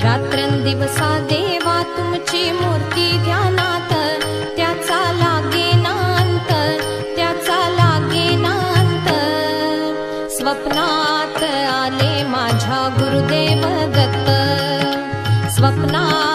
रात्रंदिवसा देवा तुमची मूर्ती ध्यानात, त्याचा लागेनांत, त्याचा लागेनांत। स्वप्नात आले माझ्या गुरुदेव दत्त, स्वप्नात